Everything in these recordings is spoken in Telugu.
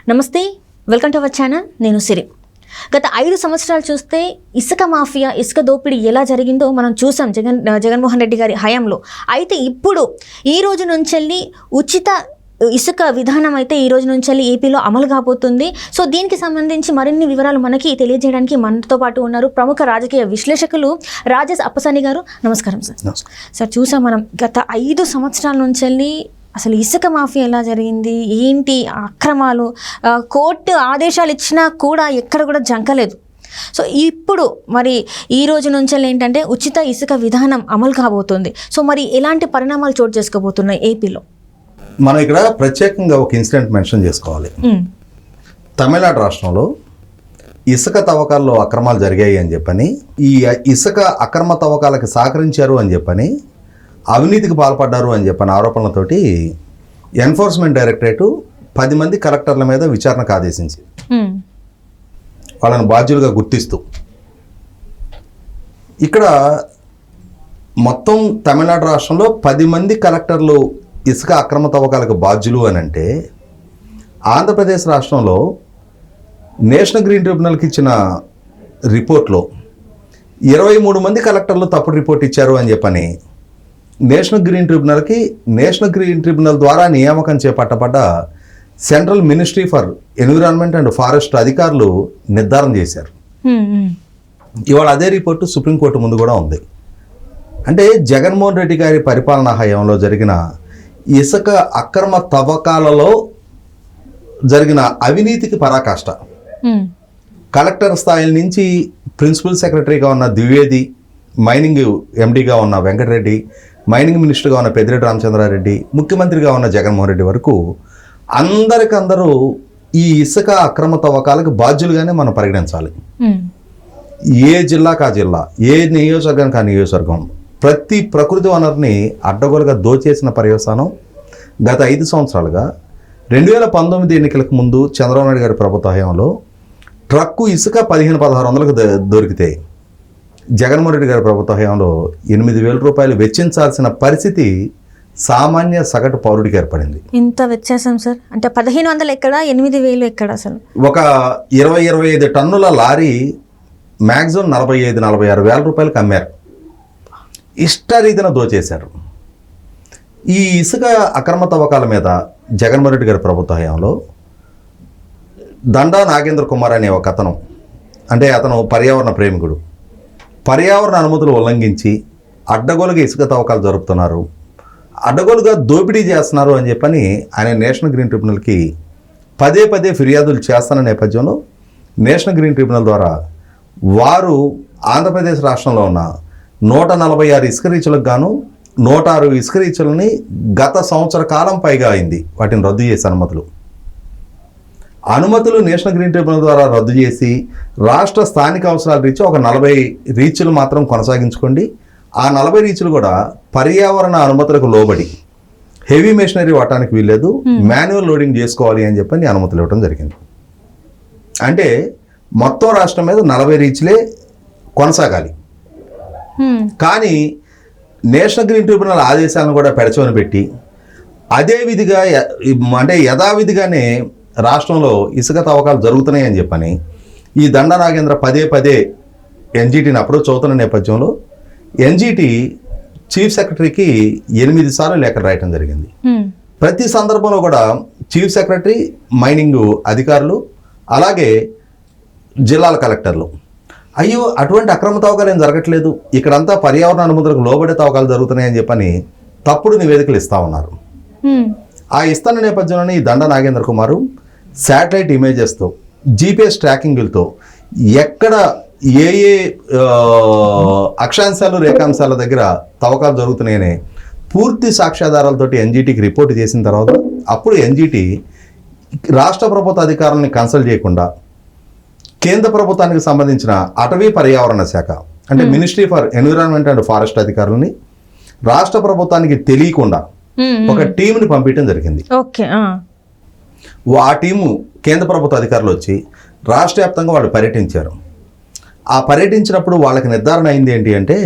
నమస్తే, వెల్కమ్ టు అవర్ ఛానల్. నేను సిరి. గత 5 సంవత్సరాలు చూస్తే ఇసుక మాఫియా, ఇసుక దోపిడీ ఎలా జరిగిందో మనం చూసాం జగన్మోహన్ రెడ్డి గారి హయాంలో. అయితే ఇప్పుడు ఈ రోజు నుంచి ఉచిత ఇసుక విధానం అయితే ఈ రోజు నుంచి ఏపీలో అమలు కాబోతుంది. సో దీనికి సంబంధించి మరిన్ని వివరాలు మనకి తెలియజేయడానికి మనతో పాటు ఉన్నారు ప్రముఖ రాజకీయ విశ్లేషకులు రాజేష్ అప్పసాని గారు. నమస్కారం సార్. సార్, చూసాం మనం గత 5 సంవత్సరాల నుంచి అసలు ఇసుక మాఫియా ఎలా జరిగింది, ఏంటి అక్రమాలు, కోర్టు ఆదేశాలు ఇచ్చినా కూడా ఎక్కడ కూడా జంకలేదు. సో ఇప్పుడు మరి ఈ రోజు నుంచి ఏంటంటే ఉచిత ఇసుక విధానం అమలు కాబోతుంది. సో మరి ఎలాంటి పరిణామాలు చోటు చేసుకోబోతున్నాయి ఏపీలో? మనం ఇక్కడ ప్రత్యేకంగా ఒక ఇన్సిడెంట్ మెన్షన్ చేసుకోవాలి. తమిళనాడు రాష్ట్రంలో ఇసుక తవ్వకాల్లో అక్రమాలు జరిగాయి అని చెప్పని, ఈ ఇసుక అక్రమ తవ్వకాలకు సహకరించారు అని చెప్పని, అవినీతికి పాల్పడ్డారు అని చెప్పిన ఆరోపణలతోటి ఎన్ఫోర్స్మెంట్ డైరెక్టరేటు 10 మంది కలెక్టర్ల మీద విచారణకు ఆదేశించింది. వాళ్ళని బాధ్యులుగా గుర్తిస్తూ ఇక్కడ మొత్తం తమిళనాడు రాష్ట్రంలో 10 మంది కలెక్టర్లు ఇసుక అక్రమ తవ్వకాలకు బాధ్యులు అని అంటే, ఆంధ్రప్రదేశ్ రాష్ట్రంలో నేషనల్ గ్రీన్ ట్రిబ్యునల్కి ఇచ్చిన రిపోర్ట్లో 23 మంది కలెక్టర్లు తప్పుడు రిపోర్ట్ ఇచ్చారు అని చెప్పని నేషనల్ గ్రీన్ ట్రిబ్యునల్ ద్వారా నియామకం చేపట్టబడ్డ central ministry for environment and forest అధికారులు నిర్ధారణ చేశారు. ఇవాళ అదే రిపోర్టు సుప్రీంకోర్టు ముందు కూడా ఉంది. అంటే జగన్మోహన్ రెడ్డి గారి పరిపాలనా హయాంలో జరిగిన ఇసుక అక్రమ తవ్వకాలలో జరిగిన అవినీతికి పరాకాష్ట. కలెక్టర్ స్థాయి నుంచి ప్రిన్సిపల్ సెక్రటరీగా ఉన్న ద్వివేది, మైనింగ్ ఎండీగా ఉన్న వెంకటరెడ్డి, మైనింగ్ మినిస్టర్గా ఉన్న పెద్దిరెడ్డి రామచంద్రారెడ్డి, ముఖ్యమంత్రిగా ఉన్న జగన్మోహన్ రెడ్డి వరకు అందరికందరూ ఈ ఇసుక అక్రమ తవ్వకాలకు బాధ్యులుగానే మనం పరిగణించాలి. ఏ జిల్లాకు ఆ జిల్లా, ఏ నియోజకవర్గానికి ఆ నియోజకవర్గం ప్రతి ప్రకృతి వనరుని అడ్డగోలుగా దోచేసిన పర్యవసానం గత 5 సంవత్సరాలుగా 2019 ఎన్నికలకు ముందు చంద్రబాబు నాయుడు గారి ప్రభుత్వ హయాంలో ట్రక్కు ఇసుక 1500-1600కు దొరికితే జగన్మోహన్ రెడ్డి గారి ప్రభుత్వ హయాంలో 8,000 రూపాయలు వెచ్చించాల్సిన పరిస్థితి సామాన్య సగటు పౌరుడికి ఏర్పడింది. ఇంత వ్యత్యాసం సార్. అంటే 1500 ఎక్కడ, 8,000 ఎక్కడ? అసలు ఒక 20-25 టన్నుల లారీ మ్యాక్సిమం 45-46 వేల రూపాయలకు అమ్మారు. ఇష్టరీతిన దోచేశారు. ఈ ఇసుక అక్రమ తవ్వకాల మీద జగన్మోహన్ రెడ్డి గారి ప్రభుత్వ హయాంలో దండా నాగేంద్ర కుమార్ అనే ఒక అతను, అంటే అతను పర్యావరణ ప్రేమికుడు, పర్యావరణ అనుమతులు ఉల్లంఘించి అడ్డగోలుగా ఇసుక తవ్వకాలు జరుపుతున్నారు, అడ్డగోలుగా దోపిడీ చేస్తున్నారు అని చెప్పని ఆయన నేషనల్ గ్రీన్ ట్రిబ్యునల్కి పదే ఫిర్యాదులు చేస్తున్న నేపథ్యంలో నేషనల్ గ్రీన్ ట్రిబ్యునల్ ద్వారా వారు ఆంధ్రప్రదేశ్ రాష్ట్రంలో ఉన్న 146 ఇసుక రీచులకు గాను 106 ఇసుక రీచులని గత సంవత్సర కాలం పైగా అయింది వాటిని రద్దు చేసే అనుమతులు నేషనల్ గ్రీన్ ట్రిబ్యునల్ ద్వారా రద్దు చేసి రాష్ట్ర స్థానిక అవసరాల రీచ్ ఒక 40 రీచ్లు మాత్రం కొనసాగించుకోండి. ఆ 40 రీచ్లు కూడా పర్యావరణ అనుమతులకు లోబడి హెవీ మెషినరీ వాడటానికి వీల్లేదు, మాన్యువల్ లోడింగ్ చేసుకోవాలి అని చెప్పని అనుమతులు ఇవ్వడం జరిగింది. అంటే మొత్తం రాష్ట్రం మీద 40 రీచ్లే కొనసాగాలి. కానీ నేషనల్ గ్రీన్ ట్రిబ్యునల్ ఆదేశాలను కూడా పెడచవని పెట్టి అదే విధిగా అంటే యథావిధిగానే రాష్ట్రంలో ఇసుక తవ్వకాలు జరుగుతున్నాయని చెప్పని ఈ దండ నాగేంద్ర పదే ఎన్జీటీని అప్రోచ్ అవుతున్న నేపథ్యంలో ఎన్జీటీ చీఫ్ సెక్రటరీకి 8 సార్లు లేఖలు రాయటం జరిగింది. ప్రతి సందర్భంలో కూడా చీఫ్ సెక్రటరీ, మైనింగ్ అధికారులు, అలాగే జిల్లాల కలెక్టర్లు అయ్యో అటువంటి అక్రమ తవ్వకాలు ఏం జరగట్లేదు, ఇక్కడంతా పర్యావరణ అనుమతులకు లోబడే తవ్వకాలు జరుగుతున్నాయని చెప్పని తప్పుడు నివేదికలు ఇస్తూ ఉన్నారు. ఆ ఇస్తున్న నేపథ్యంలోనే ఈ దండ నాగేంద్ర కుమారు శాటిలైట్ ఇమేజెస్తో, జీపీఎస్ ట్రాకింగ్లతో ఎక్కడ ఏ అక్షాంశాలు రేఖాంశాల దగ్గర తవ్వకాలు జరుగుతున్నాయనే పూర్తి సాక్ష్యాధారాలతోటి ఎన్జీటీకి రిపోర్ట్ చేసిన తర్వాత అప్పుడు ఎన్జీటీ రాష్ట్ర ప్రభుత్వ అధికారులని కన్సల్ట్ చేయకుండా కేంద్ర ప్రభుత్వానికి సంబంధించిన అటవీ పర్యావరణ శాఖ, అంటే ministry for environment and forest అధికారులని రాష్ట్ర ప్రభుత్వానికి తెలియకుండా ఒక టీంని పంపించడం జరిగింది. ఆ టీము కేంద్ర ప్రభుత్వ అధికారులు వచ్చి రాష్ట్ర వ్యాప్తంగా వాళ్ళు పర్యటించారు. ఆ పర్యటించినప్పుడు వాళ్ళకి నిర్ధారణ అయింది ఏంటి అంటే,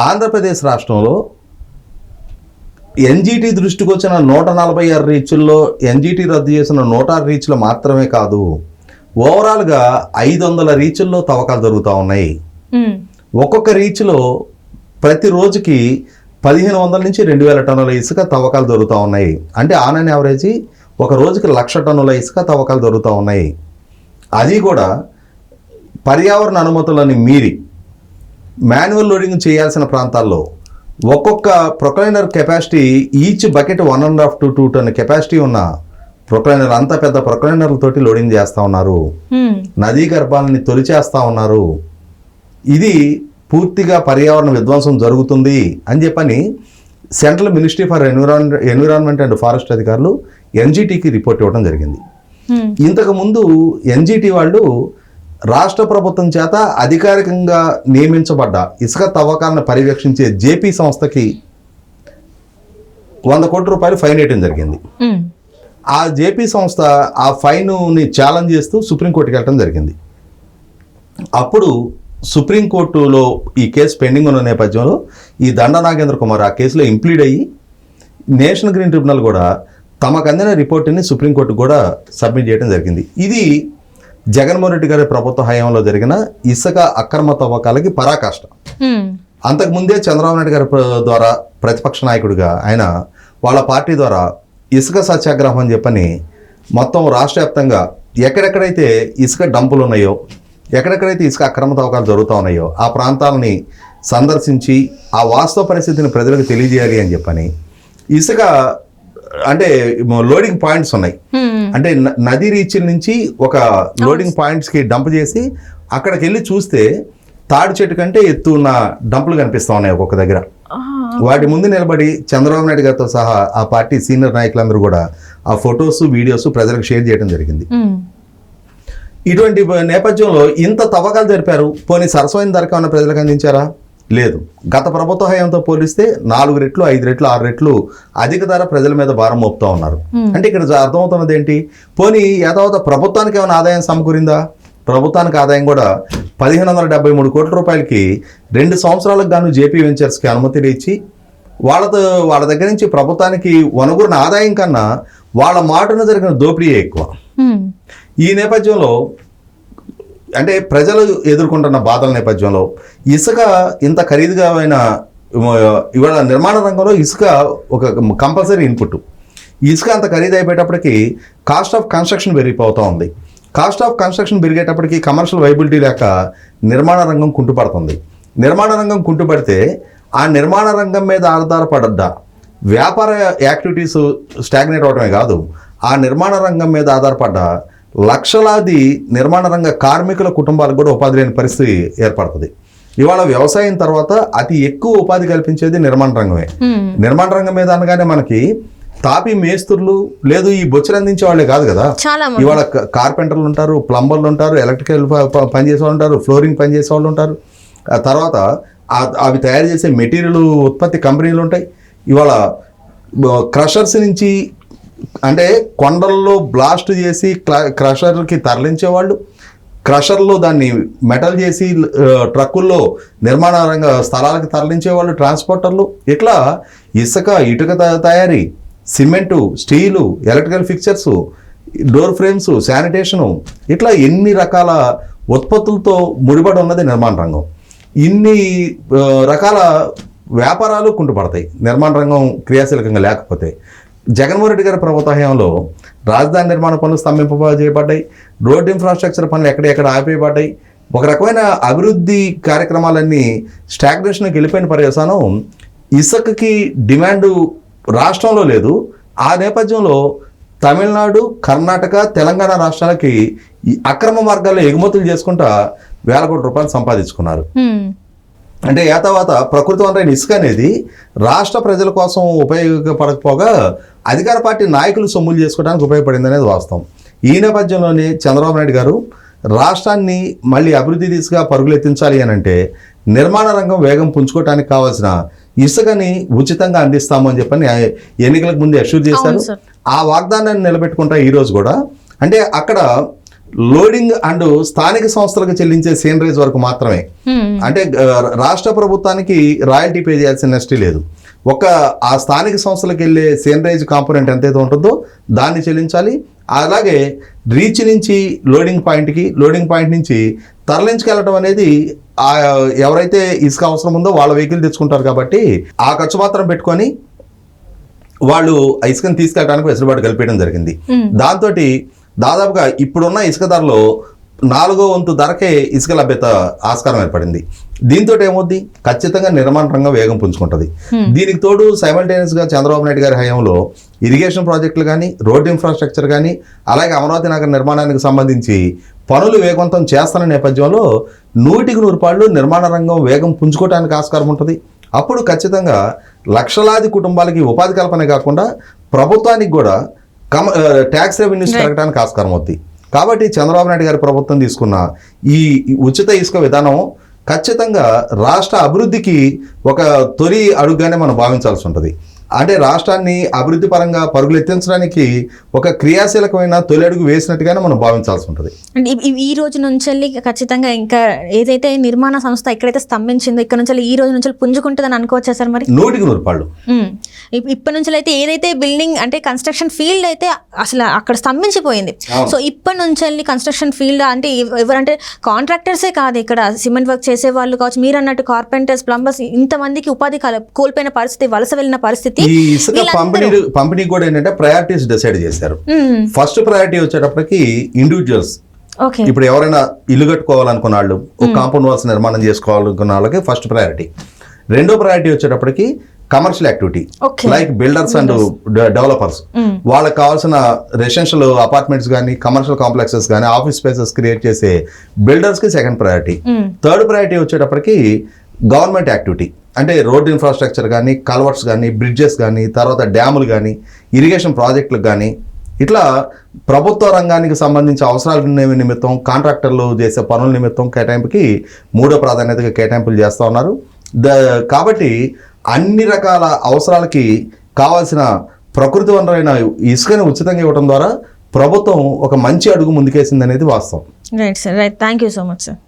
ఆంధ్రప్రదేశ్ రాష్ట్రంలో ఎన్జిటి దృష్టికి వచ్చిన 146 రీచ్ల్లో ఎన్జిటి రద్దు చేసిన 106 రీచ్లు మాత్రమే కాదు, ఓవరాల్గా 500 రీచ్ల్లో తవ్వకాలు జరుగుతూ ఉన్నాయి. ఒక్కొక్క రీచ్లో ప్రతి రోజుకి 1500 నుంచి 2000 టన్నుల ఇసుక తవ్వకాలు జరుగుతూ ఉన్నాయి. అంటే ఆన్ అండ్ యావరేజీ ఒక రోజుకి 1,00,000 టన్నుల ఇసుక తవ్వకాలు జరుగుతూ ఉన్నాయి. అది కూడా పర్యావరణ అనుమతులని మీరి మాన్యువల్ లోడింగ్ చేయాల్సిన ప్రాంతాల్లో ఒక్కొక్క ప్రొక్లైనర్ capacity each bucket 1.5 to 2 ton capacity ఉన్న ప్రొక్లైనర్, అంత పెద్ద ప్రొక్లైనర్లతోటి లోడింగ్ చేస్తూ ఉన్నారు. నదీ గర్భాలని తొలిచేస్తూ ఉన్నారు. ఇది పూర్తిగా పర్యావరణ విధ్వంసం జరుగుతుంది అని చెప్పని central ministry for environment and forest అధికారులు ఎన్జిటికి రిపోర్ట్ ఇవ్వడం జరిగింది. ఇంతకు ముందు ఎన్జిటి వాళ్ళు రాష్ట్ర ప్రభుత్వం చేత అధికారికంగా నియమించబడ్డ ఇసుక తవ్వకాలను పర్యవేక్షించే జేపీ సంస్థకి 100 కోట్ల రూపాయలు ఫైన్ వేయడం జరిగింది. ఆ జేపీ సంస్థ ఆ ఫైన్ని ఛాలెంజ్ చేస్తూ సుప్రీంకోర్టుకి వెళ్ళడం జరిగింది. అప్పుడు సుప్రీంకోర్టులో ఈ కేసు పెండింగ్ ఉన్న నేపథ్యంలో ఈ దండ నాగేంద్ర కుమార్ ఆ కేసులో ఇంప్లీడ్ అయ్యి నేషనల్ గ్రీన్ ట్రిబ్యునల్ కూడా తమకు అందిన రిపోర్టుని సుప్రీంకోర్టుకు కూడా సబ్మిట్ చేయడం జరిగింది. ఇది జగన్మోహన్ రెడ్డి గారి ప్రభుత్వ హయాంలో జరిగిన ఇసుక అక్రమ తవ్వకాలకి పరాకాష్ట. అంతకుముందే చంద్రబాబు నాయుడు గారి ద్వారా ప్రతిపక్ష నాయకుడిగా ఆయన వాళ్ళ పార్టీ ద్వారా ఇసుక సత్యాగ్రహం అని చెప్పని మొత్తం రాష్ట్ర వ్యాప్తంగా ఎక్కడెక్కడైతే ఇసుక డంపులు ఉన్నాయో, ఎక్కడెక్కడైతే ఇసుక అక్రమ తవ్వకాలు జరుగుతూ ఉన్నాయో ఆ ప్రాంతాలని సందర్శించి ఆ వాస్తవ పరిస్థితిని ప్రజలకు తెలియజేయాలి అని చెప్పని ఇసుక అంటే లోడింగ్ పాయింట్స్ ఉన్నాయి. అంటే నదీ రీచ్ల నుంచి ఒక లోడింగ్ పాయింట్స్కి డంప్ చేసి అక్కడికి వెళ్ళి చూస్తే తాడి చెట్టు కంటే ఎత్తు ఉన్న డంపులు కనిపిస్తూ ఉన్నాయి ఒక్కొక్క దగ్గర. వాటి ముందు నిలబడి చంద్రబాబు నాయుడు గారితో సహా ఆ పార్టీ సీనియర్ నాయకులందరూ కూడా ఆ ఫొటోస్, వీడియోస్ ప్రజలకు షేర్ చేయడం జరిగింది. ఇటువంటి నేపథ్యంలో ఇంత తవ్వకాలు జరిపారు, పోనీ సరసమైన ధరకు ఉన్న ప్రజలకు అందించారా? లేదు. గత ప్రభుత్వ హయాంతో పోలిస్తే 4 రెట్లు, 5 రెట్లు, 6 రెట్లు అధిక ధర ప్రజల మీద భారం మోపుతా ఉన్నారు. అంటే ఇక్కడ అర్థమవుతున్నది ఏంటి? పోనీ యథావత ప్రభుత్వానికి ఏమైనా ఆదాయం సమకూరిందా? ప్రభుత్వానికి ఆదాయం కూడా 1573 కోట్ల రూపాయలకి 2 సంవత్సరాలకు గాను జేపీ వెంచర్స్కి అనుమతిని ఇచ్చి వాళ్ళ దగ్గర నుంచి ప్రభుత్వానికి వనగూరిన ఆదాయం కన్నా వాళ్ళ మాటన జరిగిన దోపిడీ ఎక్కువ. ఈ నేపథ్యంలో అంటే ప్రజలు ఎదుర్కొంటున్న బాధల నేపథ్యంలో ఇసుక ఇంత ఖరీదుగా అయిన ఇవాళ నిర్మాణ రంగంలో ఇసుక ఒక కంపల్సరీ ఇన్పుట్. ఇసుక అంత ఖరీదు అయిపోయేటప్పటికి కాస్ట్ ఆఫ్ కన్స్ట్రక్షన్ పెరిగిపోతూ ఉంది. కాస్ట్ ఆఫ్ కన్స్ట్రక్షన్ పెరిగేటప్పటికి కమర్షియల్ వైబిలిటీ లేక నిర్మాణ రంగం కుంటుపడుతుంది. నిర్మాణ రంగం కుంటుపడితే ఆ నిర్మాణ రంగం మీద ఆధారపడ్డ వ్యాపార యాక్టివిటీస్ స్టాగ్నేట్ అవడమే కాదు, ఆ నిర్మాణ రంగం మీద ఆధారపడ్డ లక్షలాది నిర్మాణ రంగ కార్మికుల కుటుంబాలకు కూడా ఉపాధి లేని పరిస్థితి ఏర్పడుతుంది. ఇవాళ వ్యవసాయం తర్వాత అతి ఎక్కువ ఉపాధి కల్పించేది నిర్మాణ రంగమే. నిర్మాణ రంగం మీద అనగానే మనకి తాపి మేస్త్రులు లేదు ఈ బొచ్చులు అందించే వాళ్ళే కాదు కదా, ఇవాళ కార్పెంటర్లు ఉంటారు, ప్లంబర్లు ఉంటారు, ఎలక్ట్రికల్ పనిచేసే వాళ్ళు ఉంటారు, ఫ్లోరింగ్ పనిచేసే వాళ్ళు ఉంటారు, తర్వాత అవి తయారు చేసే మెటీరియల్ ఉత్పత్తి కంపెనీలు ఉంటాయి. ఇవాళ క్రషర్స్ నుంచి అంటే కొండల్లో బ్లాస్ట్ చేసి క్రషర్కి తరలించేవాళ్ళు, క్రషర్లో దాన్ని మెటల్ చేసి ట్రక్కుల్లో నిర్మాణ రంగ స్థలాలకు తరలించేవాళ్ళు, ట్రాన్స్పోర్టర్లు, ఇట్లా ఇసుక, ఇటుక తయారీ, cement, steel, electrical fixtures, door frames, sanitation, ఇట్లా ఎన్ని రకాల ఉత్పత్తులతో ముడిపడి ఉన్నది నిర్మాణ రంగం. ఇన్ని రకాల వ్యాపారాలు కుంటుపడతాయి నిర్మాణ రంగం క్రియాశీలకంగా లేకపోతే. జగన్మోహన్ రెడ్డి గారి ప్రభుత్వ హయాంలో రాజధాని నిర్మాణ పనులు స్తంభింపజేయబడ్డాయి, రోడ్ ఇన్ఫ్రాస్ట్రక్చర్ పనులు ఎక్కడెక్కడ ఆపేయబడ్డాయి, ఒక రకమైన అభివృద్ధి కార్యక్రమాలన్నీ స్టాగ్నేషన్కి వెళ్ళిపోయిన పర్యవసానం ఇసుకకి డిమాండు రాష్ట్రంలో లేదు. ఆ నేపథ్యంలో తమిళనాడు, కర్ణాటక, తెలంగాణ రాష్ట్రాలకి అక్రమ మార్గాల్లో ఎగుమతులు చేసుకుంటా 1,000 కోట్ల రూపాయలు సంపాదించుకున్నారు. అంటే యాతావాత ప్రకృతి వనరైన ఇసుక అనేది రాష్ట్ర ప్రజల కోసం ఉపయోగపడకపోగా అధికార పార్టీ నాయకులు సొమ్ములు చేసుకోవడానికి ఉపయోగపడింది అనేది వాస్తవం. ఈ నేపథ్యంలోనే చంద్రబాబు నాయుడు గారు రాష్ట్రాన్ని మళ్ళీ అభివృద్ధి దిశగా పరుగులెత్తించాలి అని అంటే నిర్మాణ రంగం వేగం పుంజుకోవడానికి కావాల్సిన ఇసుకని ఉచితంగా అందిస్తాము అని చెప్పని ఎన్నికలకు ముందు అష్యూర్ చేశారు. ఆ వాగ్దానాన్ని నిలబెట్టుకుంటా ఈరోజు కూడా అంటే అక్కడ లోడింగ్ అండ్ స్థానిక సంస్థలకు చెల్లించే సీనరేజ్ వరకు మాత్రమే. అంటే రాష్ట్ర ప్రభుత్వానికి రాయల్టీ పే చేయాల్సిన నెస్టీ లేదు. ఒక ఆ స్థానిక సంస్థలకు వెళ్ళే సేనరైజ్ కాంపోనెంట్ ఎంతైతే ఉంటుందో దాన్ని చెల్లించాలి. అలాగే రీచ్ నుంచి లోడింగ్ పాయింట్ నుంచి తరలించుకెళ్ళటం అనేది ఎవరైతే ఇసుక అవసరం ఉందో వాళ్ళ వెహికల్ తెచ్చుకుంటారు కాబట్టి ఆ ఖర్చు మాత్రం పెట్టుకొని వాళ్ళు ఇసుకను తీసుకెళ్ళడానికి వెసులుబాటు కల్పించడం జరిగింది. దాంతో దాదాపుగా ఇప్పుడున్న ఇసుక ధరలో 4వ వంతు ధరకే ఇసుక లభ్యత ఆస్కారం ఏర్పడింది. దీంతో ఏమవుద్ది, ఖచ్చితంగా నిర్మాణ రంగం వేగం పుంజుకుంటుంది. దీనికి తోడు సైమల్టేనియస్గా చంద్రబాబు నాయుడు గారి హయాంలో ఇరిగేషన్ ప్రాజెక్టులు కానీ, రోడ్డు ఇన్ఫ్రాస్ట్రక్చర్ కానీ, అలాగే అమరావతి నగర నిర్మాణానికి సంబంధించి పనులు వేగవంతం చేస్తున్న నేపథ్యంలో 100% నిర్మాణ రంగం వేగం పుంజుకోవడానికి ఆస్కారం ఉంటుంది. అప్పుడు ఖచ్చితంగా లక్షలాది కుటుంబాలకి ఉపాధి కల్పనే కాకుండా ప్రభుత్వానికి కూడా ట్యాక్స్ రెవెన్యూస్ పెరగడానికి ఆస్కారం అవుతుంది. కాబట్టి చంద్రబాబు నాయుడు గారి ప్రభుత్వం తీసుకున్న ఈ ఉచిత ఇసుక విధానం ఖచ్చితంగా రాష్ట్ర అభివృద్ధికి ఒక తొలి అడుగుగానే మనం భావించాల్సి ఉంటుంది. అంటే రాష్ట్రాన్ని అభివృద్ధి పరంగా పరుగులెత్తించడానికి ఒక క్రియాశీలకమైన తొలి అడుగు వేసినట్టుగానే మనం భావించాల్సి ఉంటుంది. అంటే ఈ రోజు నుంచి ఖచ్చితంగా ఇంకా ఏదైతే నిర్మాణ సంస్థ ఎక్కడైతే స్తంభించిందో ఇక్కడ నుంచి ఈ రోజు నుంచి పుంజుకుంటుందని అనుకోవచ్చా సార్? మరి 100%. ఇప్పటి నుంచి అయితే ఏదైతే బిల్డింగ్ అంటే కన్స్ట్రక్షన్ ఫీల్డ్ అయితే అసలు అక్కడ స్తంభించిపోయింది. సో ఇప్పటి నుంచి కన్స్ట్రక్షన్ ఫీల్డ్ అంటే ఎవరంటే కాంట్రాక్టర్సే కాదు, ఇక్కడ సిమెంట్ వర్క్ చేసే వాళ్ళు కావచ్చు, మీరు అన్నట్టు కార్పెంటర్స్, ప్లంబర్స్, ఇంతమందికి ఉపాధి కోల్పోయిన పరిస్థితి, వలస వెళ్ళిన పరిస్థితి. ఈ ఇసుక పంపిణీ కూడా ఏంటంటే ప్రయారిటీస్ డిసైడ్ చేశారు. ఫస్ట్ ప్రయారిటీ వచ్చేటప్పటికి ఇండివిజువల్స్, ఇప్పుడు ఎవరైనా ఇల్లు కట్టుకోవాలనుకున్న వాళ్ళు, ఒక కాంపౌండ్ వాల్స్ నిర్మాణం చేసుకోవాలనుకున్న వాళ్ళకి ఫస్ట్ ప్రయారిటీ. రెండో ప్రయారిటీ వచ్చేటప్పటికి commercial activity like builders and developers, వాళ్ళకి కావాల్సిన రెసిడెన్షియల్ అపార్ట్మెంట్స్ కానీ, కమర్షియల్ కాంప్లెక్సెస్ కానీ, ఆఫీస్ స్పేసెస్ క్రియేట్ చేసే బిల్డర్స్ కి సెకండ్ ప్రయారిటీ. థర్డ్ ప్రయారిటీ వచ్చేటప్పటికి గవర్నమెంట్ యాక్టివిటీ, అంటే రోడ్ ఇన్ఫ్రాస్ట్రక్చర్ కానీ, కల్వర్ట్స్ కానీ, బ్రిడ్జెస్ కానీ, తర్వాత డ్యాములు కానీ, ఇరిగేషన్ ప్రాజెక్టులకు కానీ, ఇట్లా ప్రభుత్వ రంగానికి సంబంధించి అవసరాల నిమిత్తం కాంట్రాక్టర్లు చేసే పనుల నిమిత్తం కేటాయింపుకి 3వ ప్రాధాన్యతగా కేటాయింపులు చేస్తూ ఉన్నారు. కాబట్టి అన్ని రకాల అవసరాలకి కావాల్సిన ప్రకృతి వనరైన ఇసుకని ఉచితంగా ఇవ్వడం ద్వారా ప్రభుత్వం ఒక మంచి అడుగు ముందుకేసింది అనేది వాస్తవం. Right sir, right. Thank you so much sir.